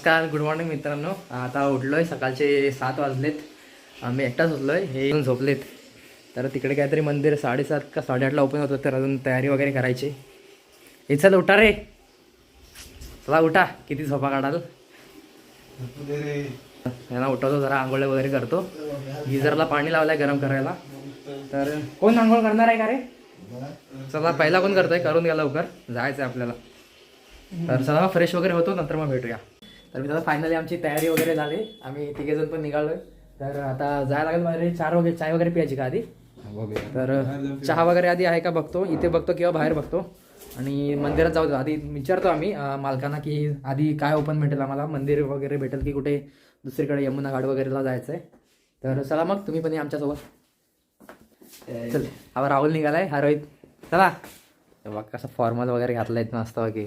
नमस्कार, good morning मित्रांनो. आता उठलोय, सकाळचे 7 वाजलेत. आम्ही एकटाच उठलोय, हे येऊन झोपलेत. तर तिकडे काहीतरी मंदिर 7:30 का 8:30ला ओपन होतं, तर अजून तयारी वगैरे करायची. हे चल उठा रे, चला उठा, किती झोपा काढाल. यांना उठवतो, जरा आंघोळ वगैरे करतो. गिझरला पाणी लावलंय गरम करायला. तर कोण आंघोळ करणार आहे का रे? चला पहिला कोण करतोय, करून घ्या लवकर, जायचं आहे आपल्याला. तर चला फ्रेश वगैरे होतो, नंतर मग भेटूया. तर मी फायनली आमची तयारी वगैरे झाली, आम्ही तिघेजण पण निघालोय. तर आता जायला लागेल बाहेर. चाय वगैरे प्यायची का आधी? तर चहा वगैरे आधी आहे का बघतो, इथे बघतो किंवा बाहेर बघतो. आणि मंदिरात जाऊ आधी विचारतो आम्ही मालकांना की आधी काय ओपन भेटेल आम्हाला, मंदिर वगैरे भेटेल की कुठे दुसरीकडे यमुना घाट वगैरेला जायचं आहे. तर चला मग तुम्ही पण आमच्यासोबत. चल हा राहुल निघालाय, हा रोहित. चला बघ कसं फॉर्मल वगैरे घातलं आहेत मस्त की.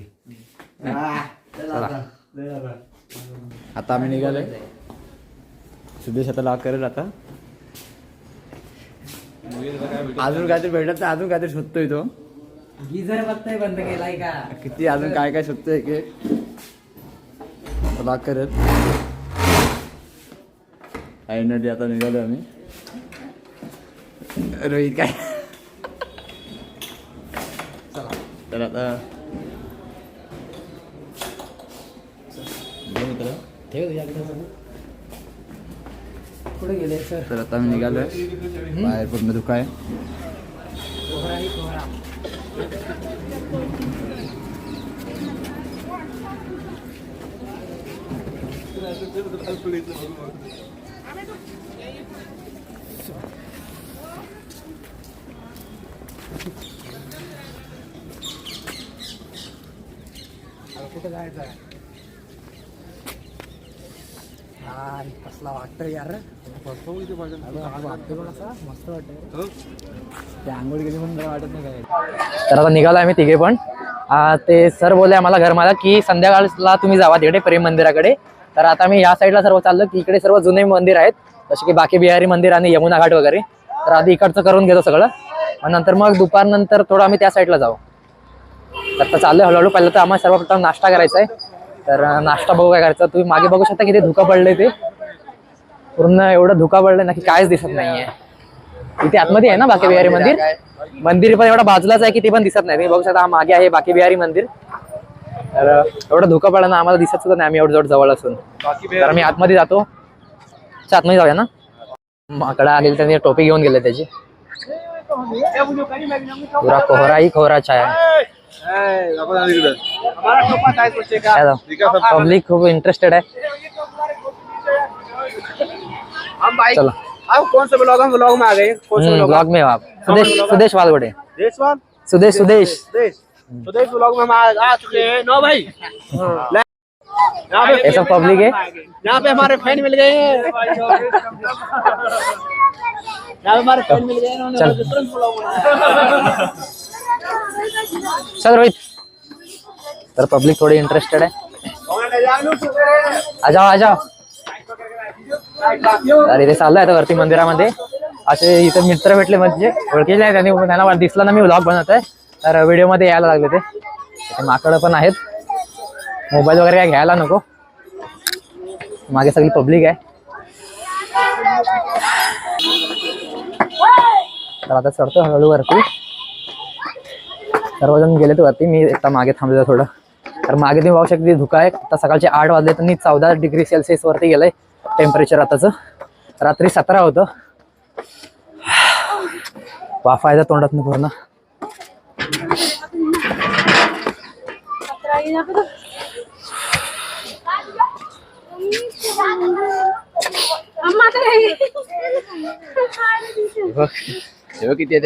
चला आता आम्ही निघालोय. सुदेश आता लॉक करेल. आता अजून काहीतरी भेटत तर अजून काहीतरी शोधतोय तो. गिझर बघताय बंद केलाय का किती, अजून काय काय शोधतोय की लॉक करेल. फायनली आता निघालो आम्ही. रोहित काय तर आता कुठे गेले सर? तर आता मी निघालोय, बाहेर पूर्ण धुका आहे. कुठे जायचं आहे? कसला वाटतं यार, मस्त वाटतं. ते आंघोळ गेली म्हणून काय वाटत नाही काय. तर आता निघालो आम्ही तिघे पण. ते सर बोलले आम्हाला घरमालक की संध्याकाळला तुम्ही जावा तिकडे प्रेम मंदिराकडे. तर आता मी या साईडला सर्व चाललो की इकडे सर्व जुने मंदिर आहेत, जसे की बाकी बिहारी मंदिर आणि यमुना घाट वगैरे. तर आधी इकडचं करून घेतो सगळं, आणि नंतर मग दुपारनंतर थोडं आम्ही त्या साईडला जाऊ. तर चाललं हळूहळू. पहिलं तर आम्हाला सर्वप्रथम नाश्ता करायचा आहे. तर नाश्ता बघू काय करायचं. तुम्ही मागे बघू शकता किती धुका पडले, ते पूर्ण एवढं धुका पडलंय ना की कायच दिसत नाहीये. इथे आतमध्ये आहे ना बाकी बिहारी मंदिर. मंदिर पण एवढा बाजूलाच आहे की ते पण दिसत नाही. तुम्ही बघू शकता मागे आहे बाकी बिहारी मंदिर. तर एवढं धुका पडलं ना आम्हाला दिसत सुद्धा नाही, आम्ही एवढं जवळ असून. तर आम्ही आतमध्ये जातो. आतमध्ये जाऊया ना. माकडा आलेली त्यांनी टोपी घेऊन गेले त्याची. पुरा कोहरा ही कोहरा छाया. पब्लिक खूप इंटरेस्टेड आहे. चलो आप कौन से ब्लॉग में आ गए? कौन से ब्लॉग में आप? सुदेश वालगोडे. सुदेश ब्लॉग में हम आ चुके हैं। नो भाई, ये सब पब्लिक है. यहाँ पे हमारे फैन मिल गए हैं। यहाँ पे हमारे फैन मिल गए हैं। चल रोहित. तर पब्लिक थोडी इंटरेस्टेड आहे. आ जाओ. तर इथे चाललोय आता वरती मंदिरामध्ये. असे इथे मित्र भेटले, म्हणजे ओळखीचे नाही, त्यांना दिसला ना मी व्लॉग बनवतोय, तर व्हिडिओ मध्ये यायला लागले. ते माकडं पण आहेत. मोबाईल वगैरे काय घ्यायला नको. मागे सगळी पब्लिक आहे. तर आता चढतो हळूहळू वरती. सर्वजण गेले तर वरती, मी एकटा मागे थांबलो थोडं. तर मागे तुम्ही बघू शकता धुका आहे. आता सकाळचे 8 वाजले तर 14 डिग्री सेल्सिअस वरती गेलंय टेम्परेचर आताच. रात्री 17 होतं. वाफा येतं तोंडात पूर्ण.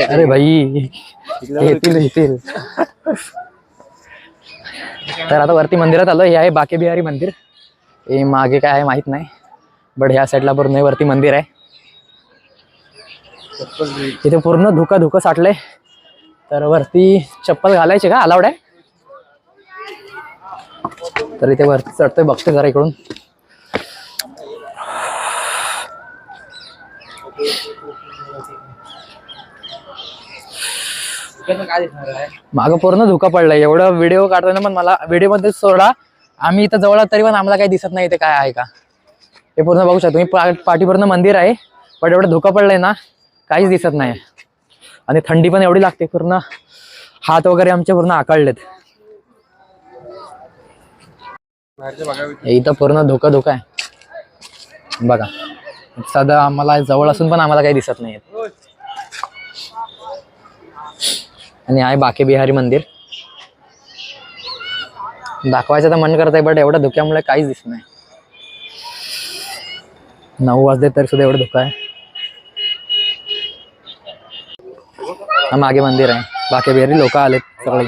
अरे भाई येतील. तर आता वरती मंदिरात आलो. हे आहे बाके बिहारी मंदिर. हे मागे काय आहे माहित नाही, बट ह्या साईडला पूर्ण वरती मंदिर आहे. इथे पूर्ण धुका साठलंय. तर वरती चप्पल घालायचे का अलाउड आहे? तर इथे वरती चढतोय, बघतोय जरा इकडून. मागं पूर्ण धुका पडलाय. एवढं व्हिडिओ काढताना पण मला व्हिडिओ मध्ये सोडा आम्ही इथं जवळ तरी पण आम्हाला काही दिसत नाही इथे काय आहे का. हे पूर्ण बघू शकता तुम्ही, पाठीपूर्ण मंदिर आहे पण एवढं धुकं पडलंय ना काहीच दिसत नाही. आणि थंडी पण एवढी लागते, पूर्ण हात वगैरे आमचे पूर्ण आकळलेत. इथं पूर्ण धोका आहे बघा. साधा आम्हाला जवळ असून पण आम्हाला काही दिसत नाही. आणि आहे बाके बिहारी मंदिर, दाखवायचं तर मन करत आहे बट एवढ्या धुक्यामुळे काहीच दिसत नाही. 9 वाजले तरी सुद्धा एवढं धुकं आहे. मागे मंदिर आहे, बाके बिहारी लोक आलेत सगळे.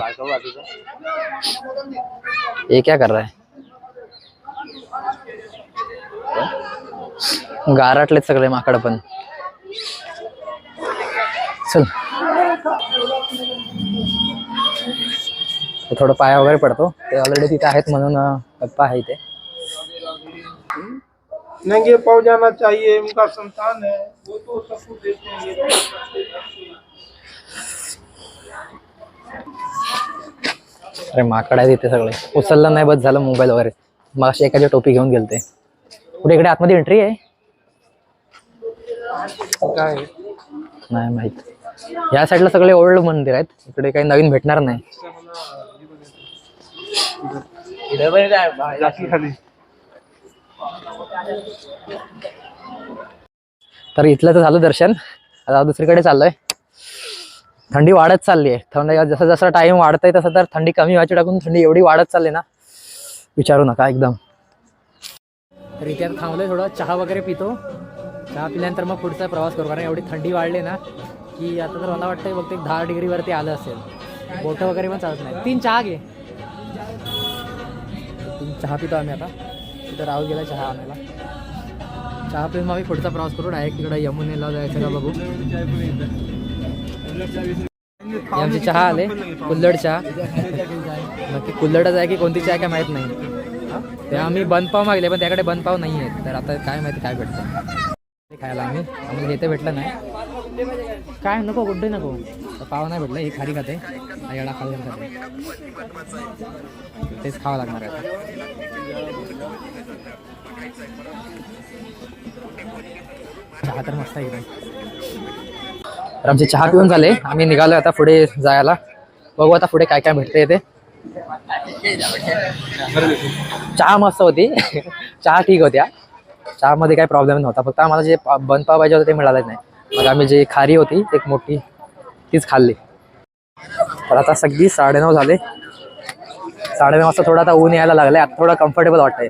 हे क्या कर रहा है, गारटलेत सगळे माकड पण. चल थोडं पाया वगैरे पडतो, ते ऑलरेडी तिथे आहेत म्हणून पप्पा आहे इथे. नंगे पाँव जाना चाहिए, उनका संतान है वो तो सब कुछ देते हैं. अरे माकड आहे तिथे सगळे, उचललं नाही बस झालं मोबाईल वगैरे. मग अशी एखादी टोपी घेऊन गेलते. कुठे इकडे आतमध्ये एंट्री आहे काय नाही माहित. या साईडला सगळे ओल्ड मंदिर आहेत, इकडे काही नवीन भेटणार नाही. खाली. तर इथलं तर झालं दर्शन, आता दुसरीकडे चाललोय. थंडी वाढत चालली आहे. थंडी जसं जसं टाइम वाढतंय तसं तर थंडी कमी व्हायची टाकून थंडी एवढी वाढत चालली ना विचारू नका एकदम. तर इथे आता थांबलोय, थोडं चहा वगैरे पितो. चहा पिल्यानंतर मग पुढचा प्रवास करू, कारण एवढी थंडी वाढली ना की आता तर मला वाटतं फक्त 10 डिग्रीवरती आलं असेल. बोटं वगैरे पण चालत नाही. 3 चहा घे. 3 चहा पितो आम्ही आता. तिथं राहुल गेला चहा आणायला. चहा पिऊन मग आम्ही पुढचा प्रवास करू. डायरेक्ट तिकडे यमुनेला जायचं का बघू. आमचे चहा आले, कुल्हड चहा. नक्की कुल्हडच आहे की कोणती चहा काय माहीत नाही. ते आम्ही बनपाव मागले पण त्याकडे बनपाव नाही आहेत. तर आता काय माहिती काय भेटतं खायला. आम्हाला हे तर भेटलं नाही. काय नको गुड्डे नको, पाव नाही भेटलं. हे खारी खाते, येडा खाली खाते, तेच खावं लागणार आहे. चहा तर मस्त आहे एकदम. तर आमचे चहा पिऊन झाले, आम्ही निघालो आता पुढे जायला. बघू आता पुढे काय काय भेटते ते. चहा मस्त होती. चहा ठीक होत्या, चहामध्ये काही प्रॉब्लेम नव्हता. फक्त आम्हाला जे बनपाव पाहिजे होतं ते मिळालंच नाही. मग आम्ही जी खारी होती एक मोठी तीच खाल्ली. तर आता सगळी 9:30 झाले. 9:30 वाजता थोडं आता ऊन यायला लागलं. आता थोडं कम्फर्टेबल वाटतंय.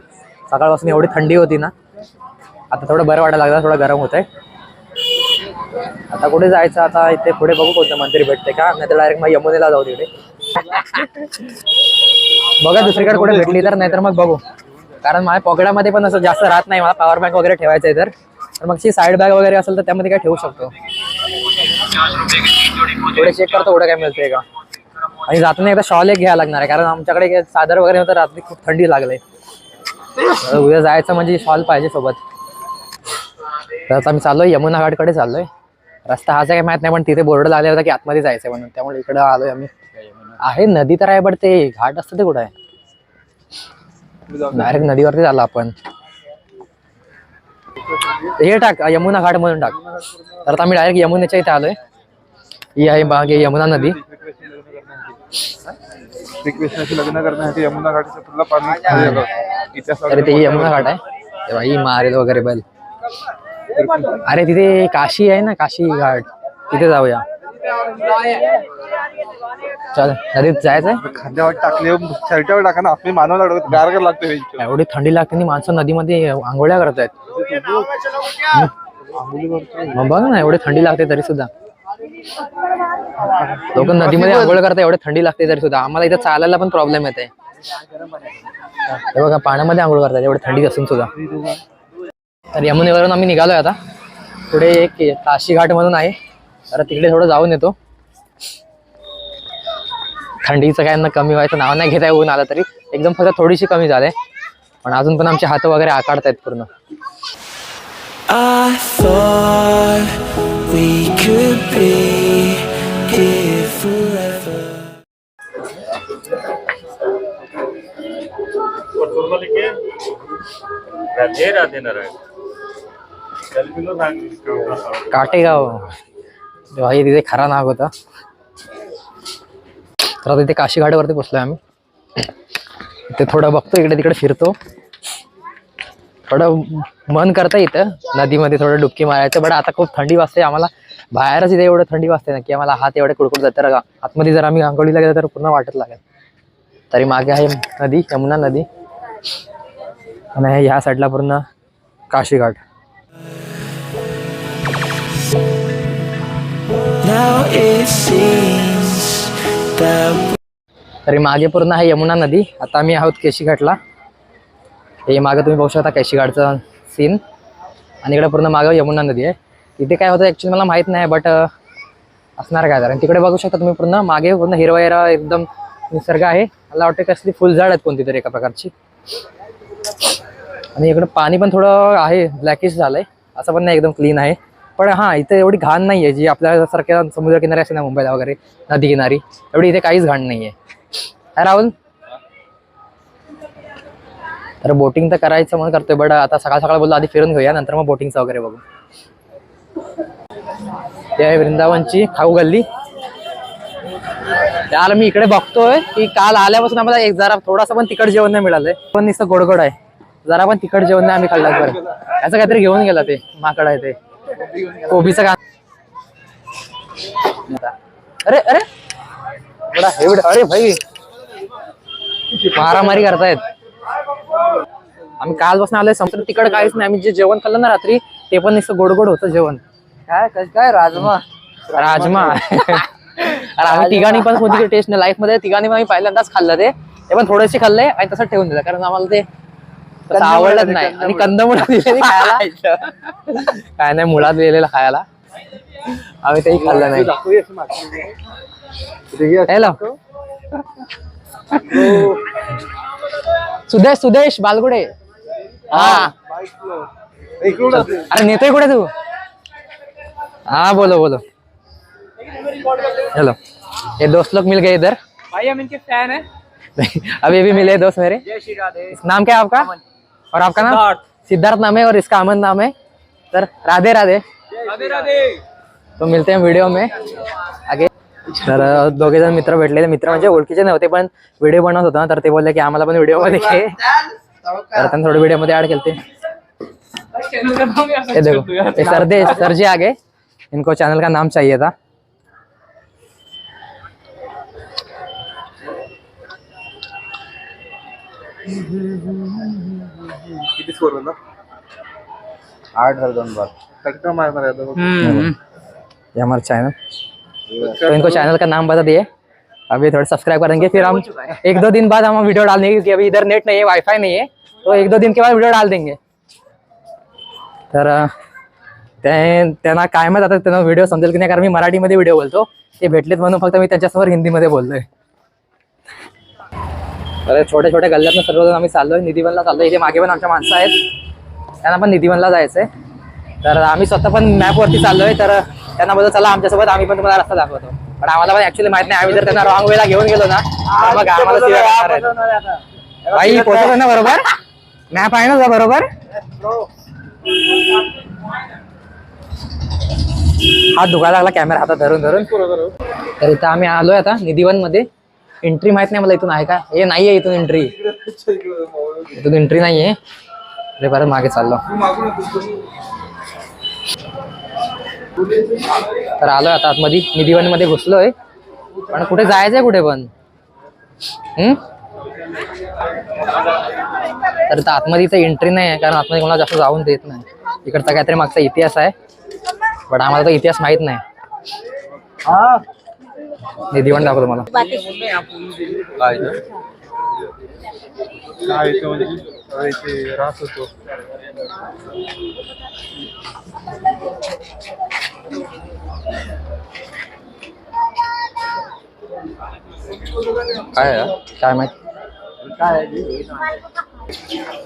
सकाळपासून एवढी थंडी होती ना, आता थोडं बरं वाटायला लागलं, थोडं गरम होतंय. आता कुठे जायचं, आता इथे पुढे बघू कोणतं मंदिर भेटते का, नाही तर डायरेक्ट मग यमुनेला जाऊ तिकडे. बघा दुसरीकडे कुठे भेटली तर, नाहीतर मग बघू. कारण माझ्या पॉकेटामध्ये पण असं जास्त राहत नाही, मला पॉवर बँक वगैरे ठेवायचं आहे. तर मग ती साईड बॅग वगैरे असेल तर त्यामध्ये काय ठेवू शकतो. थोडे चेक करतो कुठे काय मिळते का. आणि जाताना एकदा शॉल एक घ्यायला लागणार आहे, कारण आमच्याकडे चादर वगैरे होतं. रात्री खूप थंडी लागले, उद्या जायचं म्हणजे शॉल पाहिजे सोबत. तर आता आम्ही चाललोय यमुना घाटकडे चाललोय. रस्ता हाच आहे काय माहित नाही, पण तिथे बोर्ड लागले होता की आतमध्ये जायचंय म्हणून, त्यामुळे इकडे आलोय आम्ही. आहे नदी तर आहे, पण ते घाट असतं ते कुठं आहे. डायरेक्ट नदीवरती झालं आपण. हे टाक यमुना घाट म्हणून टाक. तर आता आम्ही डायरेक्ट यमुनेच्या इथे आलोय. ही आहे बागे यमुना नदी. श्रीकृष्णाशी लग्न करण्यासाठी यमुना घाटाचं तुला पाणी. अरे ते यमुना घाट आहे बाई, मारेल वगैरे बैल. अरे तिथे काशी आहे ना, काशी घाट, तिथे जाऊया. चल नदीत जायचंय. खांद्यावर टाकले, शर्टावर टाका ना, आपली मानव लागत गारगार लागते. एवढी थंडी लागते, माणसं नदीमध्ये आंघोळ्या करत आहेत. मग बघ ना, एवढी थंडी लागते तरी सुद्धा लोक नदीमध्ये आंघोळ करतात. एवढी थंडी लागते तरी सुद्धा. आम्हाला इथे चालायला पण प्रॉब्लेम येते. हे बघा पाण्यामध्ये आंघोळ करतात एवढी थंडी असून सुद्धा. तर यमुनेवरून आम्ही निघालोय आता. पुढे एक काशी घाट म्हणून आहे, तर तिकडे थोडं जाऊन येतो. थंडीचं काय ना कमी व्हायचं नाव नाही घेत आहे. ऊन आलं तरी एकदम फक्त थोडीशी कमी झाले, पण अजून पण आमचे हात वगैरे आकाडतायत पूर्ण. I thought we could be here forever. Radhe Radhe Narayan काटेगाव तेव्हा हे तिथे खरा नाव होता. तर आता तिथे काशी घाटावरती पोचलोय आम्ही. ते थोडं बघतो, इकडे तिकडे फिरतो, थोडं मन करता इथं नदीमध्ये थोडं डुबकी मारायचं. बट आता खूप थंडी वाजते आम्हाला, बाहेरच इथे एवढं थंडी वाजते ना की आम्हाला हात एवढे कुडकुड जाते. तर आतमध्ये जर आम्ही आंघोळीला गेलो तर पूर्ण वाटत लागेल. तरी मागे आहे नदी, यमुना नदी, आणि ह्या साईडला पूर्ण काशी घाट. Now it seems that तरी मागे पूर्ण आहे यमुना नदी. आता आम्ही आहोत केशी घाटला. हे मागे तुम्ही बघू शकता केशी घाटचं सीन, आणि इकडे पूर्ण मागे यमुना नदी आहे. इथे काय होतं ॲक्च्युली मला माहीत नाही, बट असणार काय. कारण तिकडे बघू शकता तुम्ही पूर्ण मागे पूर्ण हिरवा हिरवा एकदम निसर्ग आहे. मला वाटतं कसली फुलझाड आहेत कोणती तरी एका प्रकारची. आणि इकडं पाणी पण थोडं आहे, ब्लॅकिश झालंय, असं पण नाही एकदम क्लीन आहे. पण हां, इथे एवढी घाण नाही आहे जी आपल्यासारख्या समुद्रकिनारी असते ना मुंबईला वगैरे नदी किनारी, एवढी इथे काहीच घाण नाही आहे. काय राहुल? तर बोटिंग तर करायचं म्हणून करतोय, बट आता सकाळ सकाळ बोललो आधी फिरून घेऊया, नंतर मग बोटिंगचं वगैरे बघू. ते आहे वृंदावनची खाऊ गल्ली. त्याला मी इकडे बघतोय की काल आल्यापासून आम्हाला एक जरा थोडासा पण तिखट जेवण नाही मिळालंय. पण नुसतं गोडगोड आहे, जरा पण तिखट जेवण नाही आम्ही खाल्लं. बरं याचं काहीतरी घेऊन गेला ते माकड आहे ते कोबीचं का. अरे अरे एवढं, अरे भाई मारामारी करतायत. आम्ही कालपासून आलोय, संपूर्ण तिकड काहीच नाही. आम्ही जे जेवण खाल्लं ना रात्री ते पण नुसतं गोडगोड होतं जेवण. काय राजमा अरे आम्ही तिघांनी पण कोणती टेस्ट नाही लाईफ मध्ये. तिघांनी आम्ही पहिल्यांदाच खाल्लं ते पण थोडेसे खाल्ले आणि तसं ठेवून दिलं, कारण आम्हाला ते आवडलंच नाही. आणि कंदमुळं दिलेली खायला, काय नाही मुळात दिलेलं खायला, आम्ही तेही खाल्लं नाही. हॅलो सुदेश बालगुडे. हा अरे नेतोय कुठे तू? हाँ बोलो. हेलो, ये दोस्त लोग मिल गए इधर. भाई हम इनके फैन हैं. अभी भी मिले दोस्त मेरे. नाम क्या है आपका? और आपका नाम? सिद्धार्थ नाम है और इसका अमन नाम है. तर राधे राधे. तो मिलते हैं व्हिडिओ में आगे. तर दोघे जण मित्र भेटले. मित्र म्हणजे ओळखीचे नव्हते, पण व्हिडिओ बनवत होता ना, तर ते बोलले की आम्हाला पण व्हिडिओ मध्ये घे. तर त्यांना थोडे व्हिडिओ मध्ये ऍड केलते. ये देखो ये सर जी आगे, इनको चैनल का नाम चाहिए था. किती स्कोर होता? 8-2 बार टक्का मारना रहता है. ये हमारा चैनल, तो इनको चैनल का नाम बता दिए. अभी थोड़ा सब्सक्राइब करेंगे, फिर हम 1-2 दिन बाद हम वीडियो डाल देंगे, क्योंकि अभी इधर नेट नहीं है, वाईफाई नहीं है, तो 1-2 दिन के बाद वीडियो डाल देंगे. तर त्यांना काय माहित आता त्यांना व्हिडिओ समजेल की नाही, कारण मी मराठीमध्ये व्हिडिओ बोलतो. ते भेटलेत म्हणून फक्त मी त्यांच्यासमोर हिंदीमध्ये बोललोय. अरे छोट्या छोट्या गल्ल्यातनं सर्वजण आम्ही चाललोय, निधिवनला चाललोय. इथे मागे पण आमच्या माणसं आहेत, त्यांना पण निधिवनला जायचंय. तर आम्ही स्वतः पण मॅपवरती चाललोय. तर त्यांना बोलतो चला आमच्यासोबत, आम्ही पण तुम्हाला रस्ता दाखवतो. पण आम्हाला पण ऍक्च्युली माहित नाही, आम्ही जर त्यांना रॉंग वेला घेऊन गेलो ना तर मग आम्हाला भाई पोहोचतो ना बरोबर. मॅप आहे ना बरोबर. हात दुखायला लागला कॅमेरा हातात धरून धरून. तर इथं आम्ही आलोय आता निधिवन मध्ये. एंट्री माहित नाही मला इथून आहे का. हे नाहीये इथून एंट्री, इथून एंट्री नाहीये. अरे परत मागे चाललो. तर आलोय आता आतमध्ये निधिवन मध्ये घुसलोय, पण कुठे जायचंय कुठे पण. तर आतमध्ये इथं एंट्री नाही आहे, कारण आतमध्ये कोणाला जास्त जाऊन देत नाही. इकडचा काहीतरी मागचा इतिहास आहे, पण आम्हाला तो इतिहास माहित नाही. निधिवन दाखवतो मला. राहत होतो. काय माहित.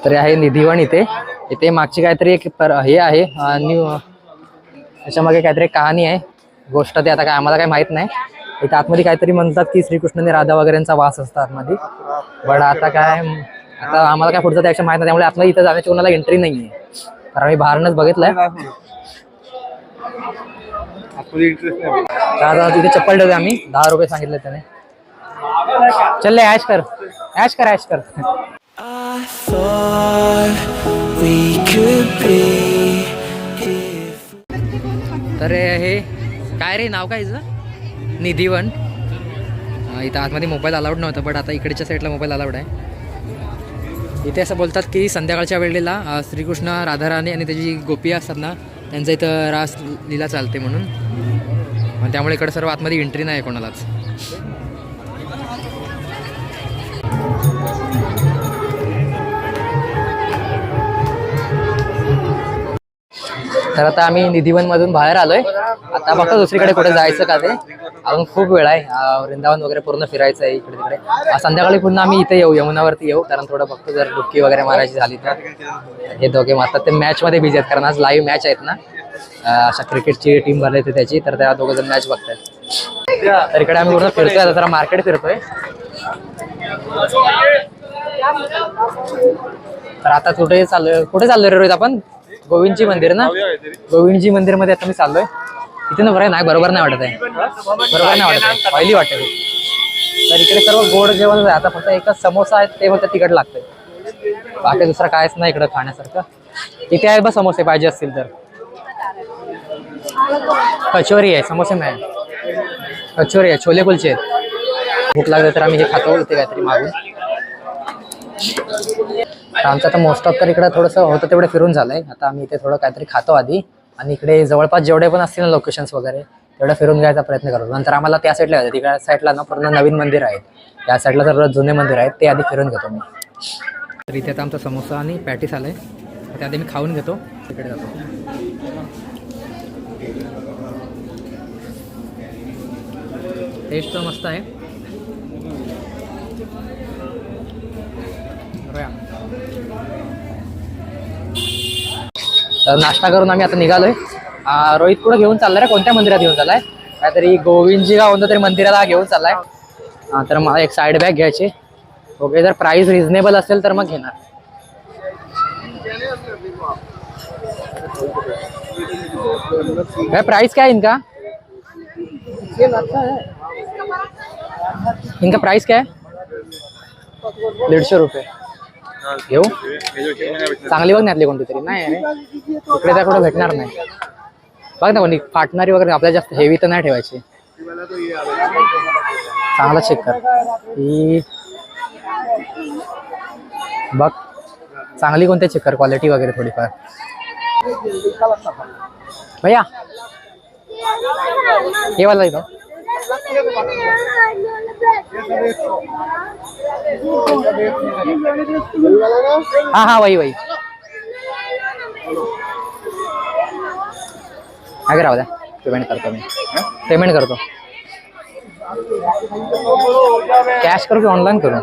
तर आहे निधिवन. इथे मागची काहीतरी एक हे आहे न्यू, त्याच्यामागे काहीतरी कहाणी आहे, गोष्ट. ते आता काय आम्हाला काय माहित नाही. इथे आतमध्ये काहीतरी म्हणतात की श्रीकृष्णाने राधा वगैरेंचा वास असतो आतमध्ये, बट आता काय आता आम्हाला काय पुढचं त्यापेक्षा माहित नाही, त्यामुळे आपल्याला इथं जाण्याची कोणाला एंट्री नाहीये, कारण मी बाहेरनच बघितलंय. आता तिथे चप्पल ठेवते आम्ही, 10 रुपये सांगितले त्याने. चल ऐश कर, ऐश कर, ऐश कर. I thought we could be if तर हे काय रे नाव काय हिचं? निधीवन. इथं आतमध्ये मोबाईल अलाउड नव्हतं, बट आता इकडच्या साईडला मोबाईल अलाउड आहे. इथे असं बोलतात की संध्याकाळच्या वेळेला श्रीकृष्ण, राधाराणी आणि त्याची जी गोपी असतात ना, त्यांचं इथं रास लीला चालते म्हणून, आणि त्यामुळे इकडे सर्व आतमध्ये एंट्री नाही आहे कोणालाच. तर आता आम्ही निधीवनमधून बाहेर आलोय. आता फक्त दुसरीकडे कुठे जायचं का ते, अजून खूप वेळ आहे. वृंदावन वगैरे पूर्ण फिरायचं आहे इकडे तिकडे. संध्याकाळी पुन्हा आम्ही इथे येऊ, यमुनावरती येऊ, कारण थोडं फक्त जर डुबकी वगैरे मारायची झाली तर. हे दोघे मारतात, ते मॅचमध्ये बिझी आहेत, कारण आज लाईव्ह मॅच आहेत ना, अशा क्रिकेटची टीम भरली होती त्याची, तर त्या दोघं जण मॅच बघतात. तर इकडे आम्ही पूर्ण फिरतोय, आता जरा मार्केट फिरतोय. तर आता कुठे चाललोय रे रोहित आपण? गोविंदजी मंदिर ना, गोविंदजी मंदिर मध्ये आता मी चाललोय. इथे ना बरं नाही, बरोबर नाही वाटत आहे, बरोबर नाही वाटत आहे, पहिली वाटते. तर इकडे सर्व गोड जेवण आहे. आता फक्त एकच समोसा आहे, ते फक्त तिखट लागतंय, बाकी दुसरं कायच नाही इकडं खाण्यासारखं. इथे आहे बस समोसे पाहिजे असतील तर. कचोरी आहे, समोसे नाही, कचोरी आहे, छोले कुलचे आहेत. भूक लागले तर आम्ही हे खातो इथे काहीतरी मागून. आमचं आता मोस्ट ऑफ तर इकडे थोडंसं होतं तेवढं फिरून झालंय. आता आम्ही इथे थोडं काहीतरी खातो आधी, आणि इकडे जवळपास जेवढे पण असतील ना लोकेशन्स वगैरे तेवढं फिरून घ्यायचा प्रयत्न करतो. नंतर आम्हाला त्या साईडला जायचं, तिकडे साईडला ना पूर्ण नवीन मंदिर आहेत, त्या साईडला सर्व जुने मंदिर आहेत, ते आधी फिरून घेतो मी. तर इथे आता आमचा समोसा आणि पॅटीस आलाय, ते आधी मी खाऊन घेतो, तिकडे जातो. टेस्ट तर मस्त आहे. तर नाश्ता करून आम्ही आता निघालोय. रोहित कुठं घेऊन चाललाय रे? कोणत्या मंदिरात घेऊन चाललाय? काहीतरी गोविंदजी का कोणत्या तरी मंदिराला घेऊन चाललाय. तर मला एक साईड बॅग घ्यायची. ओके, जर प्राइस रिझनेबल असेल तर मग घेणार. काय प्राइस क्या है इनका? इनका प्राइस क्या है? 150 रुपये. घेऊ? चांगली बघ नाहीतली कोणती तरी. नाही इकडे त्या कुठं भेटणार नाही. बघ ना कोणी फाटणारी वगैरे, आपल्याला जास्त हेवी तर नाही ठेवायची. चांगला चेक कर ही बघ, चांगली कोणती चेक कर, क्वालिटी वगैरे थोडीफार. भैया ये वाला इथं. हाँ हाँ वही वही. आगे राहू द्या, पेमेंट करतो मी. पेमेंट करतो. कॅश करू की ऑनलाईन करू?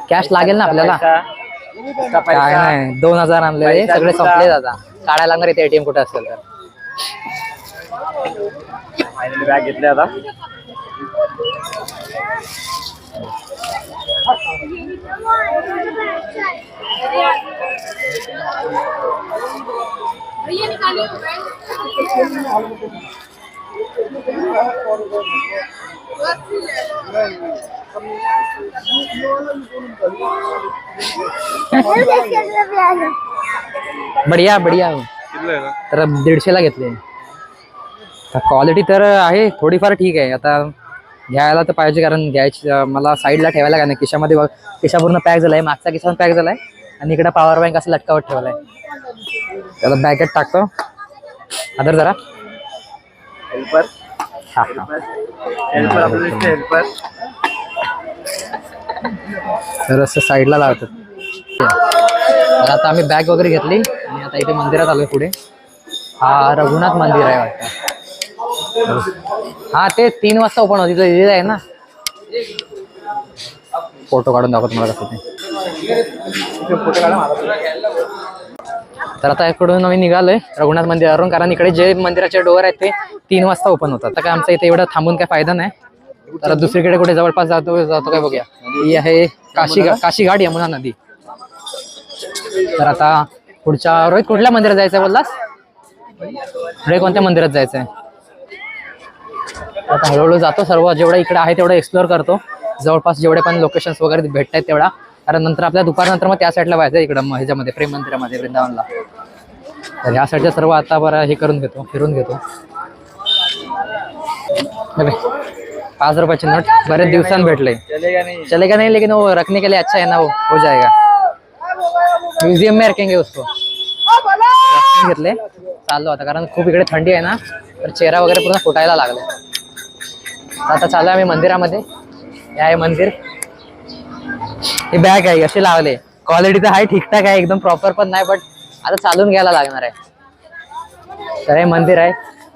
कॅश लागेल ना आपल्याला. काय नाही, 2000 आणले सगळे संपले. आता काढायला लागणार इथे ATM कुठे असेल तर. बॅग घेतले आता. बढिया बढिया. तर 150 ला घेतले. क्वालिटी तर आहे थोडीफार ठीक आहे. आता घ्यायला तर पाहिजे, कारण घ्यायची मला साईडला ठेवायला काय नाही. खिशामध्ये बघ, खिशा पूर्ण पॅक झालाय, मागचा खिशा पॅक झालाय, आणि इकडे पॉवर बँक असं लटकावत ठेवलाय. त्याला बॅगेत टाकतो. आदर जरा हेल्पर. हा हेल्पर. तर असं साईडला लावतात. आता आम्ही बॅग वगैरे घेतली आणि आता इथे मंदिरात आलोय पुढे. हा रघुनाथ मंदिर आहे वाटतं. हा ते 3 वाजता ओपन होती, तिथे आहे ना. फोटो काढून दाखवतो मला कसं ते. फोटो काढा. तर आता इकडून आम्ही निघालोय रघुनाथ मंदिरावरून, कारण इकडे जे मंदिराचे डोअर आहेत ते 3 वाजता ओपन होतात. तर काय आमचा इथे एवढा थांबून काय फायदा नाही. तर दुसरीकडे कुठे जवळपास जातो काय बघूया. ही आहे काशीघाट यमुना नदी. तर आता पुढच्या रोहित कुठल्या मंदिरात जायचंय बोललास? पुढे कोणत्या मंदिरात जायचंय? आता हळूहळू जातो, सर्व जेवढं इकडे आहे तेवढं एक्सप्लोर करतो, जवळपास जेवढे पण लोकेशन्स वगैरे भेटत आहेत तेवढा. कारण नंतर आपल्या दुपारनंतर मग त्या साईडला व्हायचं इकडं ह्याच्यामध्ये प्रेम मंदिरामध्ये वृंदावनला. तर ह्या साईडच्या सर्व आता बरं हे करून घेतो, फिरून घेतो. 5 रुपयाची नोट बरेच दिवसांनी भेटले. चलेगा नहीं लेकिन वो रखने के लिए अच्छा है ना, वो हो जाएगा. म्युझियम में रखेंगे उसको. घेतले चाललो आता, कारण खूप इकडे थंडी आहे ना, तर चेहरा वगैरे पूर्ण फुटायला लागला. आता चालू आम्ही मंदिरामध्ये. हे आहे मंदिर. हे बॅग आहे असे लावले, क्वालिटी तर आहे ठीकठाक आहे, एकदम प्रॉपर पण नाही, बट आता चालून घ्यायला लागणार आहे. तर हे मंदिर आहे,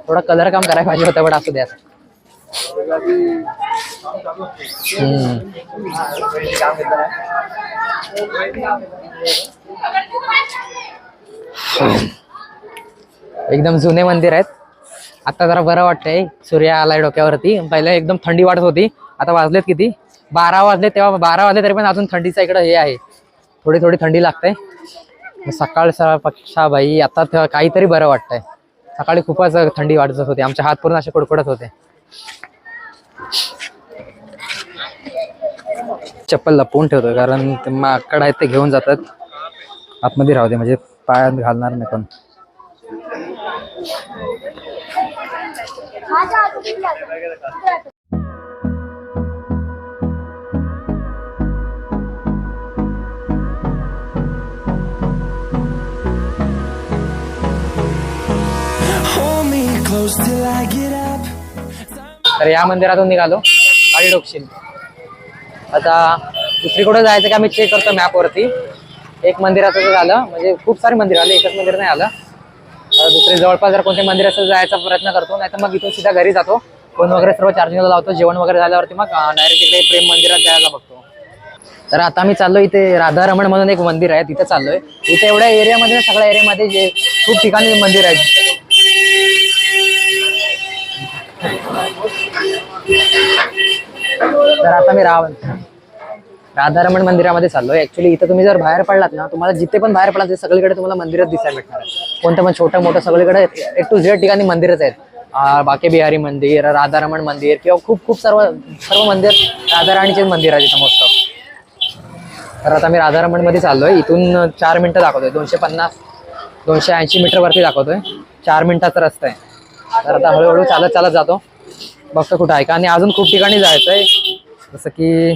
थोडा कलर काम करायला पाहिजे होतं, बट असू द्या. एकदम जुने मंदिर आहेत. आता जरा बरं वाटतंय, सूर्य आलाय डोक्यावरती. पहिले एकदम थंडी वाटत होती, आता वाजलेत किती 12 वाजले, तेव्हा 12 वाजले तरी पण अजून थंडीचा इकडं हे आहे, थोडी थोडी थंडी लागते. सकाळचा पक्षा बाई आता काहीतरी बरं वाटतंय. सकाळी खूपच थंडी वाटत होती, आमचे हात पूर्ण असे कुडकुडत होते. चप्पल लपवून ठेवतोय, कारण ते माकड आहेत ते घेऊन जातात. आतमध्ये राहू दे, म्हणजे पायात घालणार नाही पण. Hold me close till I get up. तर या मंदिरातून निघालो, गाडी डोकशील. आता दुसरीकडे जायचं का मी चेक करतो मॅपवरती. एक मंदिराचं झालं, म्हणजे खूप सारे मंदिर आले, एकच मंदिर नाही आलं. दुसरे जवळपास जर कोणते मंदिर असेल जायचा प्रयत्न करतो, नाही तर मग इथून सीधा घरी जातो. फोन वगैरे सर्व चार्जिंगला लावतो. जेवण वगैरे झाल्यावरती मग डायरेक्ट इकडे प्रेम मंदिरात जायला बघतो. तर आता मी चाललो इथे राधारमण म्हणून एक मंदिर आहे, तिथे चाललोय. इथे एवढ्या एरियामध्ये, सगळ्या एरियामध्ये जे खूप ठिकाणी मंदिर आहेत. तर आता मी राधारमण मंदिरामध्ये चाललोय. ऍक्च्युली इथं तुम्ही जर बाहेर पडलात ना, तुम्हाला जिथे पण बाहेर पडलात सगळीकडे तुम्हाला मंदिरच दिसायला भेटणार आहे. कोणतं पण छोटं मोठं सगळीकडे A to Z ठिकाणी मंदिरच आहेत. बाके बिहारी मंदिर, राधारमण मंदिर, किंवा खूप खूप सर्व मंदिर राधाराणीचे मंदिर आहे तिथं मोस्ट ऑफ. तर आता मी राधारमण मध्ये चाललोय. इथून 4 मिनिटं दाखवतोय, 280 मीटर वरती दाखवतोय. 4 मिनिटाचा रस्ता आहे. तर आता हळूहळू चालत जातो, बघतो कुठं आहे का. आणि अजून खूप ठिकाणी जायचंय, जसं की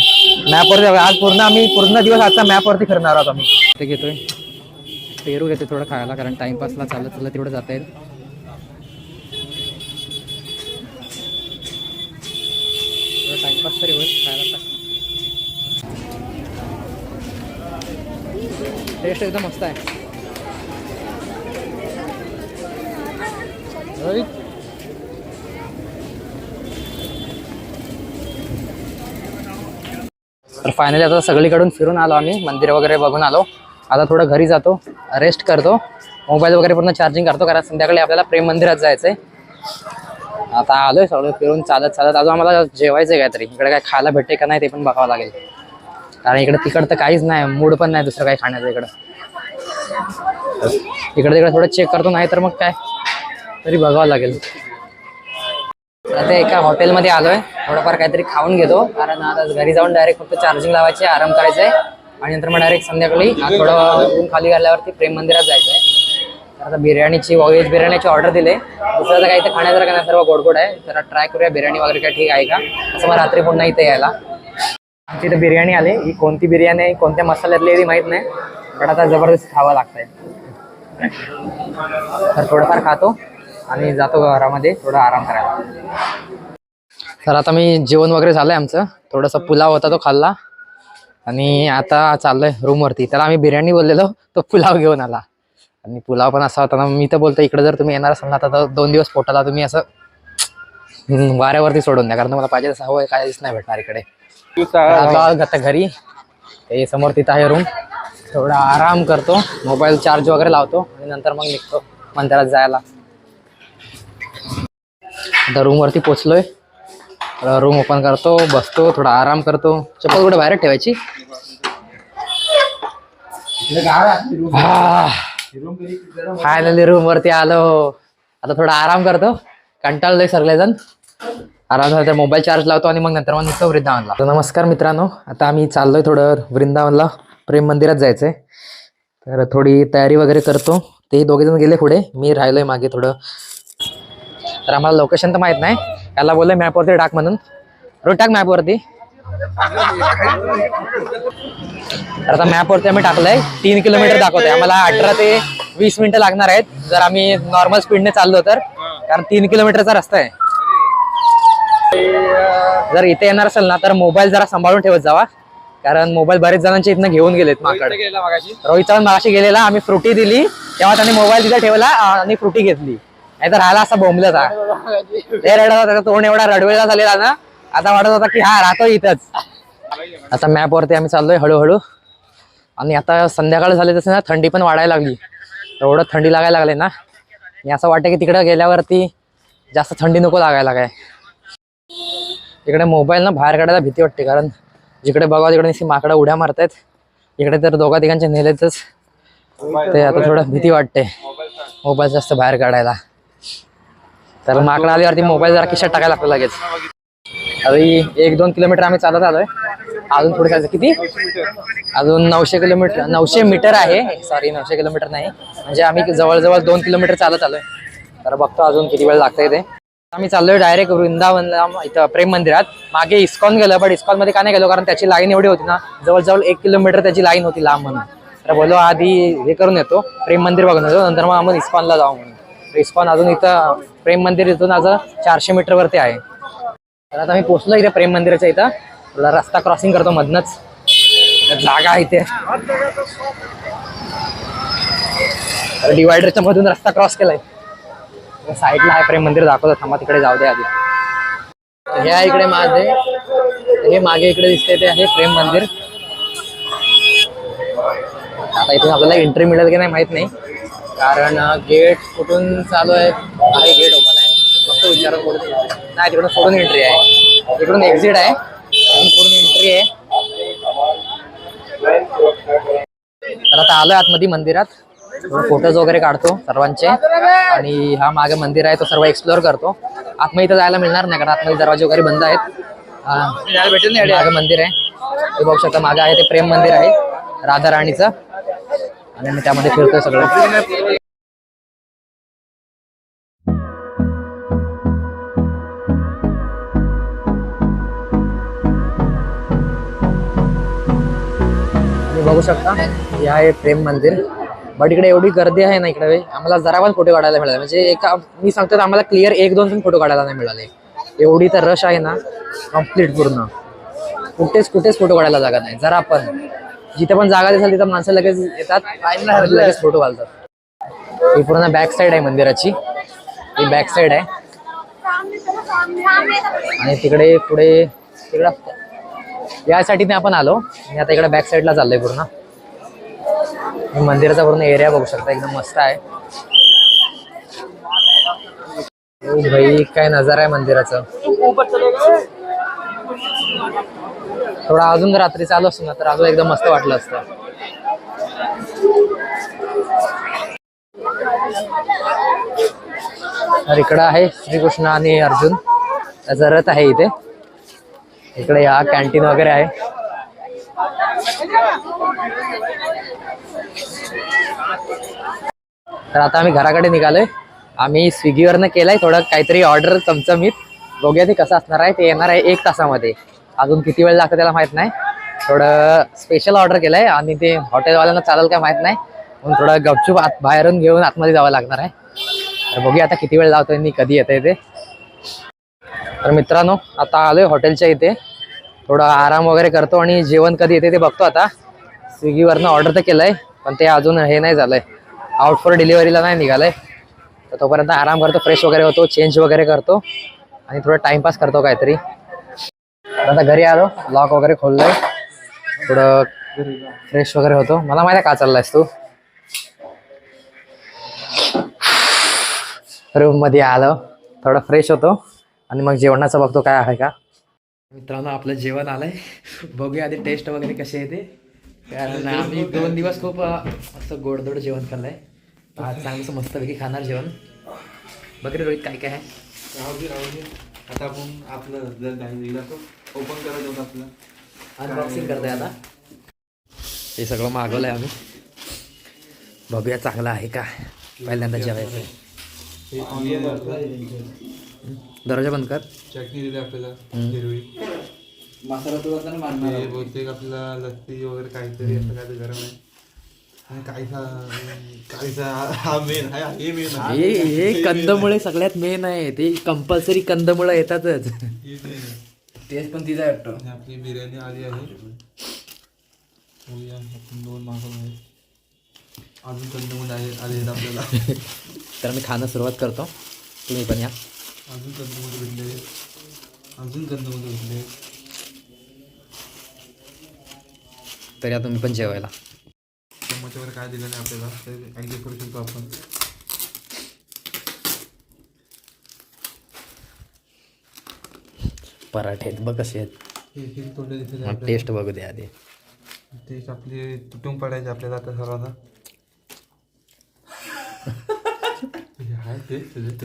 मॅपवरती. आज पूर्ण दिवस आजचा मॅपवरती फिरणार आहोत आम्ही. ते घेतोय पेरू, घेते थोडं खायला, कारण टाइमपासला चालत तेवढं जाता येईल. टाइमपास तरी होईल खायला. टेस्ट एकदम मस्त आहे. तर फायनली आता सगळीकडून फिरून आलो आम्ही, मंदिर वगैरे बघून आलो. आता थोडं घरी जातो, रेस्ट करतो, मोबाईल वगैरे पूर्ण चार्जिंग करतो, कारण संध्याकाळी आपल्याला प्रेम मंदिरात जायचंय. आता आलोय सगळं फिरून चालत. अजून आम्हाला जेवायचं आहे काहीतरी. इकडे काय खायला भेटते का नाही ते पण बघावं लागेल, कारण इकडे तिकडं तर काहीच नाही, मूड पण नाही दुसरं काही खाण्याचं. इकडे तिकडे थोडं चेक करतो, नाही तर मग काय तरी बघावं लागेल. आता एका हॉटेलमध्ये आलोय, थोडंफार काहीतरी खाऊन घेतो, कारण आता घरी जाऊन डायरेक्ट फक्त चार्जिंग लावायचे, आराम करायचा आहे. आणि नंतर मग डायरेक्ट संध्याकाळी थोडं ऊन खाली घाल्यावरती प्रेम मंदिरात जायचं आहे. तर आता व्हेज बिर्याणीची ऑर्डर दिले. दुसरं काही तर खाण्यासारखं नाही, सर्व गोड आहे. तर ट्राय करूया बिर्याणी वगैरे काय ठीक आहे का, असं मग रात्री पुन्हा इथे यायला. आमची इथं बिर्याणी आली. ही कोणती बिर्याणी आहे, कोणत्या मसाल्यातली आहे माहीत नाही, पण आता जबरदस्त खावं लागतंय. तर थोडंफार खातो आणि जातो घरामध्ये थोडा आराम करायला. तर आता मी जेवण वगैरे झालंय आमचं, थोडासा पुलाव होता तो खाल्ला आणि आता चाललोय रूमवरती. त्याला आम्ही बिर्याणी बोललेलो, तो पुलाव घेऊन आला. आणि पुलाव पण असा होता ना, मी तर बोलतो इकडे जर तुम्ही येणार असाल ना, तर 2 दिवस पोटाला तुम्ही असं वाऱ्यावरती सोडून द्या, कारण तुम्हाला पाहिजे तसं हवं काहीच नाही भेटणार इकडे. आता घरी ते समोर तिथं आहे रूम, थोडा आराम करतो, मोबाईल चार्ज वगैरे लावतो आणि नंतर मग निघतो मंदिरात जायला. आता रूमवरती पोचलोय, रूम ओपन करतो, बसतो, थोडा आराम करतो. चप्पल कुठे बाहेर ठेवायची, फायनली रूम वरती आलो. आता थोडा आराम करतो. कंटाळलोय सगळेजण. आराम झाला तर मोबाईल चार्ज लावतो आणि मग नंतर निघतो वृंदावनला. तर नमस्कार मित्रांनो, आता आम्ही चाललोय थोडं वृंदावनला, प्रेम मंदिरात जायचंय. तर थोडी तयारी वगैरे करतो. ते दोघे जण गेले पुढे, मी राहिलोय मागे थोडं. तर आम्हाला लोकेशन तर माहित नाही. याला बोललोय मॅपवरती टाक म्हणून. रोज टाक मॅपवरती. तर आता मॅपवरती आम्ही टाकलंय 3 किलोमीटर दाखवतोय. आम्हाला 18 ते 20 मिनिटं लागणार आहेत जर आम्ही नॉर्मल स्पीडने चाललो तर, कारण 3 किलोमीटरचा रस्ता आहे. जर इथे येणार असेल ना तर मोबाईल जरा सांभाळून ठेवत जावा, कारण मोबाईल बरेच जणांचे इथनं घेऊन गेलेत माकडे. रोहित चव्हाण मागाशी गेलेला, आम्ही फ्रुटी दिली तेव्हा त्याने मोबाईल तिथे ठेवला आणि फ्रुटी घेतली. नाही तर राहिला असा बोंबलत होता. ते रडत होता, तोंड एवढा रडवेला झालेला ना, आता वाटत होता की हा राहतो इथंच. आता मॅपवरती आम्ही चाललोय हळूहळू. आणि आता संध्याकाळ झाले तसे ना थंडी पण वाढायला लागली. एवढं थंडी लागायला लागले ना, आणि असं वाटतं की तिकडे गेल्यावरती जास्त थंडी नको लागायला काय. इकडे मोबाईल ना बाहेर काढायला भीती वाटते, कारण जिकडे बघा तिकडे नुसती माकडं उड्या मारतायत. इकडे तर दोघा तिघांचे नेलेतच. ते आता थोडं भीती वाटते मोबाईल जास्त बाहेर काढायला. तर माकडं आल्यावरती मोबाईल जरा खिशात टाकायला लागतो लगेच. अरे 1-2 किलोमीटर आम्ही चालत आलोय. अजून थोडे चालतं. किती? अजून 900 मीटर आहे. सॉरी 900 किलोमीटर नाही, म्हणजे आम्ही जवळजवळ 2 किलोमीटर चालत आलोय. तर बघतो अजून किती वेळ लागतंय ते. आम्ही चाललोय डायरेक्ट वृंदावनला, इथं प्रेम मंदिरात. मागे इस्कॉन गेलो, पण इस्कॉन मध्ये का नाही गेलो, कारण त्याची लाईन एवढी होती ना, जवळजवळ 1 किलोमीटर त्याची लाईन होती लांब म्हणून. तर बोलो आधी हे करून येतो, प्रेम मंदिर बघून येतो, नंतर मग आम्ही इस्कॉनला जाऊ म्हणून. इस्कॉन अजून इथं प्रेम मंदिर इथून आज 400 मीटर वरती आहे. तर आता मी पोहोचलो इथे प्रेम मंदिराच्या इथं. थोडा रस्ता क्रॉसिंग करतो मधनच, जागा आहे इथे. डिवायडरच्या मधून रस्ता क्रॉस केलाय. साईडला आहे प्रेम मंदिर, दाखवतो थांबा, तिकडे जाऊ दे आधी. हे आहे इकडे माझे, हे मागे इकडे दिसते ते आहे प्रेम मंदिर. आता इथून आपल्याला एंट्री मिळेल की नाही माहित नाही, कारण गेट कुठून चालू आहे. गेट ओपन आहे, फक्त विचारून पुढे नाही, तिकडून सोडून एंट्री आहे. तिकडून एक्झिट आहे, पुढून एंट्री आहे. तर आता आलोय आतमध्ये मंदिरात. फोटोज वगैरे काढतो सर्वांचे, आणि हा मागे मंदिर आहे तो सर्व एक्सप्लोअर करतो. आतमध्ये इथं जायला मिळणार नाही, कारण आतमध्ये दरवाजे वगैरे बंद आहेत. मागे मंदिर आहे ते बघू शकता. मागे आहे ते प्रेम मंदिर आहे राधा राणीचं, आणि मी त्यामध्ये फिरतोय सगळं. बघू शकता हे आहे प्रेम मंदिर. बट इकडे एवढी गर्दी आहे ना, इकडे आम्हाला जरा पण फोटो काढायला मिळाले. म्हणजे एका मी सांगतो तर आम्हाला क्लिअर 1-2 पण फोटो काढायला नाही मिळाले. एवढी तर रश आहे ना कम्प्लीट पूर्ण. कुठेच फोटो काढायला जागा नाही. जरा पण जिथे पण जागा दिसेल तिथं माणसं लगेच येतात, लगेच फोटो घालतात. ही पूर्ण बॅक साईड आहे मंदिराची, ही बॅक साईड आहे. आणि तिकडे पुढे तिकडं यासाठी मी आपण आलो. मी आता इकडे बॅक साईडला चाललोय पूर्ण. मंदिराचा पूर्ण एरिया बघू शकता, एकदम मस्त आहे. भाई काय नजारा आहे मंदिराचा. थोडा अजून रात्री चालू असतो ना तर अजून एकदम मस्त वाटलं असतं. तर इकडं आहे श्रीकृष्ण आणि अर्जुन, त्याचा रथ आहे इथे. इकडे हा कॅन्टीन वगैरे आहे. तर आता आम्ही घराकडे निघालोय. आम्ही स्विगीवरनं केलंय थोडं काहीतरी ऑर्डर चमचमीत. बघूया ते कसं असणार आहे. ते येणार आहे 1 तासामध्ये. अजून किती वेळ लागतो त्याला माहित नाही. थोडं स्पेशल ऑर्डर केलंय, आणि ते हॉटेलवाल्यांना चालेल काय माहित नाही, म्हणून थोडं गपचूप बाहेरून घेऊन आतमध्ये जावं लागणार आहे. तर बघूया आता किती वेळ लावतोय आणि कधी येतंय ते. तर मित्रांनो आता आलोय हॉटेलच्या इथे. थोडा आराम वगैरे करतो आणि जेवण कधी येते ते बघतो. आता स्विगीवरनं ऑर्डर तर केलंय, पण ते अजून हे नाही झालंय, आउट फॉर डिलिव्हरीला नाही निघालंय. तर तोपर्यंत आराम करतो, फ्रेश वगैरे होतो, चेंज वगैरे करतो आणि थोडं टाइमपास करतो काहीतरी. आता घरी आलो, लॉक वगैरे खोललोय, थोडं फ्रेश वगैरे होतो. मला माहिती आहे का चाललायस तू. रूम मध्ये आलो, थोडं फ्रेश होतो आणि मग जेवणाचं बघतो काय आहे का. मित्रांनो आपलं जेवण आलंय, बघूया आधी टेस्ट वगैरे कशी येते. कारण आम्ही 2 दिवस खूप असं गोडधोड जेवण खाल्लंय. आज चांगलं मस्तपैकी खाणार जेवण. बघ रे रोहित काय काय आहे. राहू दे आता आपण आपलं जर काही दिला तो ओपन करत होतं आपलं अनबॉक्सिंग करताय आता. हे सगळं मागवलंय आम्ही. बघूया चांगलं आहे का. पहिल्यांदा जेवायचं. हे ऑनियन दरवाजा बंद कर. चटणी दिली आपल्याला हिरवी. मसाला तुला मारणार हे बहुतेक आपल्याला लस्सी वगैरे काहीतरी असं काहीतरी गरम आहे. आणि काहीसा हा मेन आहे. हे मेन आहे. हे कंदमुळे सगळ्यात मेन आहे. ते कंपल्सरी कंदमुळं येतातच. हे main आहे. तेच पण तिचा वाटतो. आणि आपली बिर्याणी आली आहे. बघूया आपण 2 मागवले आहेत. अजून कंदमुळे आले आहेत आपल्याला. तर मी खाणं सुरुवात करतो. तुम्ही पण या. अजून कंदमुळे भेटले. अजून कंदमुळे भेटले. तर या तुम्ही पण जेवायला. चम्मच वगैरे काय दिलं नाही आपल्याला तर ॲडजस्ट करू शकतो आपण. पराठे आहेत बघ कसे आहेत. हे थोडे दिसले मग टेस्ट बघू दे आधी. तेच आपले तुटून पडायचे आपल्याला आता सर्वांना. हे आहे ते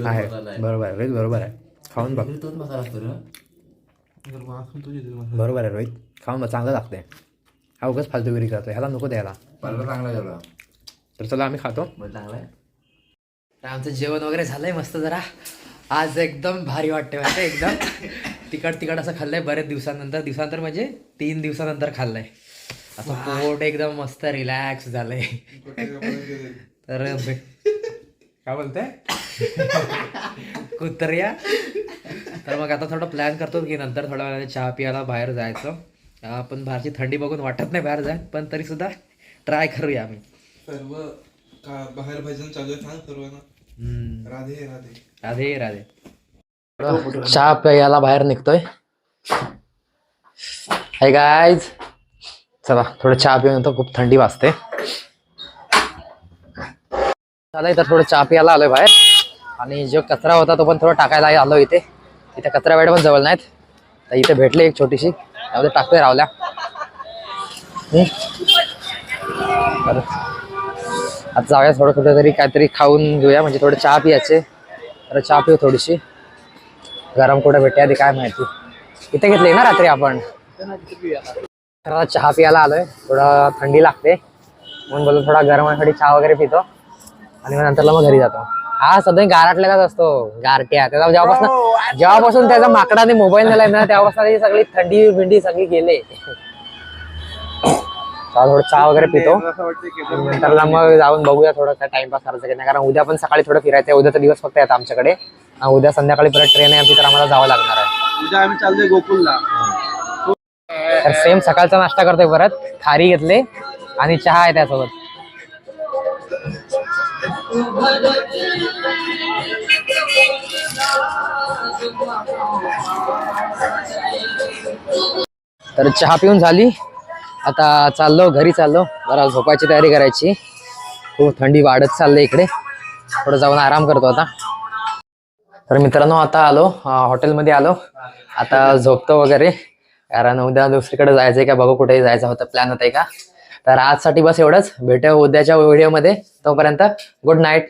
आहे बरोबर आहे रोहित, बरोबर आहे. खाऊन बघ. तोच मसाला असतो रे. बरोबर आहे रोहित, खाऊन बघ. चांगलं लागतंय. हा उगाच फालतूगिरी करतो. ह्याला नको द्यायला. पालक चांगला झाला. तर चला आम्ही खातो. चांगला आहे. तर आमचं जेवण वगैरे झालंय मस्त. जरा आज एकदम भारी वाटतंय माहिती आहे. एकदम तिखट असं खाल्लंय बरेच दिवसानंतर म्हणजे 3 दिवसानंतर खाल्लंय. असं पोट एकदम मस्त रिलॅक्स झालंय. तर काय बोलताय कुत्र्या. तर मग आता थोडं प्लॅन करतो की नंतर थोड्या वेळाने चहा पियाला बाहेर जायचं. पण बाहेरची थंडी बघून वाटत नाही बाहेर जाय, पण तरी सुद्धा ट्राय करूया आम्ही. सर्व बाहेर भजन चालू आहे. सांग सर्वांना राधे राधे राधे राधे. चहा प्यायला बाहेर निघतोय. हाय गाईज, चला थोडं चहा पिऊन येतो. खूप थंडी वाजते. चालेल तर थोडं चहा प्यायला आलोय बाहेर. आणि जो कचरा होता तो पण थोडं टाकायला आलो इथे. इथे कचरा वाड्या पण जवळ नाहीत. तर इथे भेटले एक छोटीशी, त्यामध्ये टाकतोय रावल्या. आता जाऊया थोडं कुठेतरी काहीतरी खाऊन घेऊया. म्हणजे थोडं चहा पियाचे. तर चहा पिऊ थोडीशी. गरम कुठे भेटते आधी काय माहिती. इथे घेतली ना रात्री आपण. तर चहा प्यायला आलोय. थोडं थंडी लागते म्हणून बोलतो थोडा गरमासाठी चहा वगैरे पितो. आणि मग नंतरला मग घरी जातो. हा सध्या गारटलेलाच असतो गारट्या. त्याचा जेव्हापासून त्याचा माकडाने मोबाईल नेलाय ना तेव्हापासून त्याची सगळी थंडी बिंडी सगळी गेले. थोडं चहा वगैरे पितो. नंतरला मग जाऊन बघूया थोडं काय टाइमपास करायचं की नाही. कारण उद्या पण सकाळी थोडं फिरायचं आहे. उद्याचा दिवस फक्त येतात आमच्याकडे. उद्या संध्याकाळी परत ट्रेन आहे आमची, तर आम्हाला जावं लागणार आहे. उद्या आम्ही चाललोय गोकुलला. तर सेम सकाळचा नाश्ता करतोय परत. खारी घेतले आणि चहा आहे त्यासोबत. तर चहा पिऊन झाली. आता चाललो घरी. जरा झोपायची तयारी करायची. खूप थंडी वाढत चालली इकडे. थोडं जाऊन आराम करतो आता. तर मित्रांनो आता आलो हॉटेलमध्ये आलो. आता झोपतो वगैरे. कारण उद्या दुसरीकडे जायचंय का बघू कुठेही जायचं होतं. प्लॅन होतंय का. तर आजसाठी बस एवढंच. भेटूया उद्याच्या व्हिडिओमध्ये. तोपर्यंत गुड नाईट.